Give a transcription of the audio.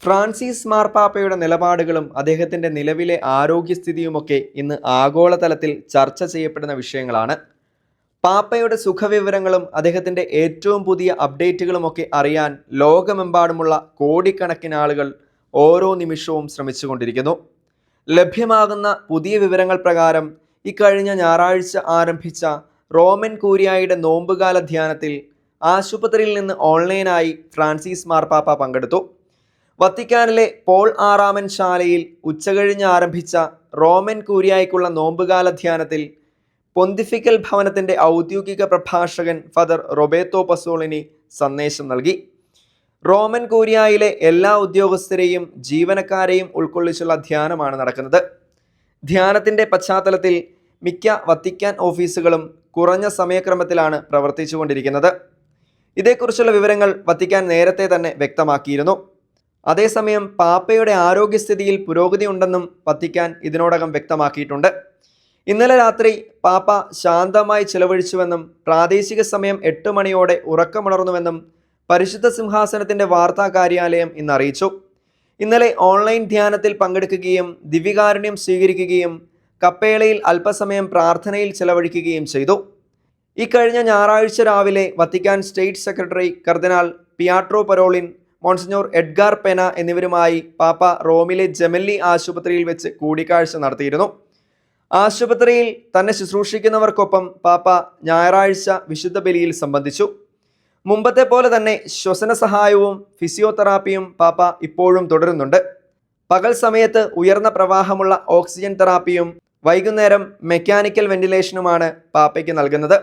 Francis മാർപ്പാപ്പയുടെ നിലപാടുകളും അദ്ദേഹത്തിൻ്റെ നിലവിലെ ആരോഗ്യസ്ഥിതിയുമൊക്കെ ഇന്ന് ആഗോളതലത്തിൽ ചർച്ച ചെയ്യപ്പെടുന്ന വിഷയങ്ങളാണ്. പാപ്പയുടെ സുഖവിവരങ്ങളും അദ്ദേഹത്തിൻ്റെ ഏറ്റവും പുതിയ അപ്ഡേറ്റുകളുമൊക്കെ അറിയാൻ ലോകമെമ്പാടുമുള്ള കോടിക്കണക്കിന് ആളുകൾ ഓരോ നിമിഷവും ശ്രമിച്ചുകൊണ്ടിരിക്കുന്നു. ലഭ്യമാകുന്ന പുതിയ വിവരങ്ങൾ പ്രകാരം ഇക്കഴിഞ്ഞ ഞായറാഴ്ച ആരംഭിച്ച റോമൻ കൂരിയായുടെ നോമ്പുകാല ധ്യാനത്തിൽ ആശുപത്രിയിൽ നിന്ന് ഓൺലൈനായി ഫ്രാൻസിസ് മാർപ്പാപ്പ പങ്കെടുത്തു. വത്തിക്കാനിലെ പോൾ ആറാമൻ ശാലയിൽ ഉച്ചകഴിഞ്ഞ് ആരംഭിച്ച റോമൻ കൂരിയായ്ക്കുള്ള നോമ്പുകാല ധ്യാനത്തിൽ പൊന്തിഫിക്കൽ ഭവനത്തിൻ്റെ ഔദ്യോഗിക പ്രഭാഷകൻ ഫാദർ റോബേർട്ടോ പസോളിനി സന്ദേശം നൽകി. റോമൻ കൂരിയായിലെ എല്ലാ ഉദ്യോഗസ്ഥരെയും ജീവനക്കാരെയും ഉൾക്കൊള്ളിച്ചുള്ള ധ്യാനമാണ് നടക്കുന്നത്. ധ്യാനത്തിൻ്റെ പശ്ചാത്തലത്തിൽ മിക്ക വത്തിക്കാൻ ഓഫീസുകളും കുറഞ്ഞ സമയക്രമത്തിലാണ് പ്രവർത്തിച്ചുകൊണ്ടിരിക്കുന്നത്. ഇതേക്കുറിച്ചുള്ള വിവരങ്ങൾ വത്തിക്കാൻ നേരത്തെ തന്നെ വ്യക്തമാക്കിയിരുന്നു. അതേസമയം പാപ്പയുടെ ആരോഗ്യസ്ഥിതിയിൽ പുരോഗതി ഉണ്ടെന്നും വത്തിക്കാൻ ഇതിനോടകം വ്യക്തമാക്കിയിട്ടുണ്ട്. ഇന്നലെ രാത്രി പാപ്പ ശാന്തമായി ചിലവഴിച്ചുവെന്നും പ്രാദേശിക സമയം 8 മണിയോടെ ഉറക്കമുണർന്നുവെന്നും പരിശുദ്ധ സിംഹാസനത്തിൻ്റെ വാർത്താ കാര്യാലയം ഇന്ന് അറിയിച്ചു. ഇന്നലെ ഓൺലൈൻ ധ്യാനത്തിൽ പങ്കെടുക്കുകയും ദിവ്യകാരുണ്യം സ്വീകരിക്കുകയും കപ്പേളയിൽ അല്പസമയം പ്രാർത്ഥനയിൽ ചിലവഴിക്കുകയും ചെയ്തു. ഇക്കഴിഞ്ഞ ഞായറാഴ്ച രാവിലെ വത്തിക്കാൻ സ്റ്റേറ്റ് സെക്രട്ടറി കർദിനാൾ Pietro Parolin, Monsignor Edgar Pena എന്നിവരുമായി പാപ്പ റോമിലെ ജെമെല്ലി ആശുപത്രിയിൽ വെച്ച് കൂടിക്കാഴ്ച നടത്തിയിരുന്നു. ആശുപത്രിയിൽ തന്നെ ശുശ്രൂഷിക്കുന്നവർക്കൊപ്പം പാപ്പ ഞായറാഴ്ച വിശുദ്ധ ബലിയിൽ സംബന്ധിച്ചു. മുമ്പത്തെ പോലെ തന്നെ ശ്വസന സഹായവും ഫിസിയോതെറാപ്പിയും പാപ്പ ഇപ്പോഴും തുടരുന്നുണ്ട്. പകൽ സമയത്ത് ഉയർന്ന പ്രവാഹമുള്ള ഓക്സിജൻ തെറാപ്പിയും വൈകുന്നേരം മെക്കാനിക്കൽ വെന്റിലേഷനുമാണ് പാപ്പയ്ക്ക് നൽകുന്നത്.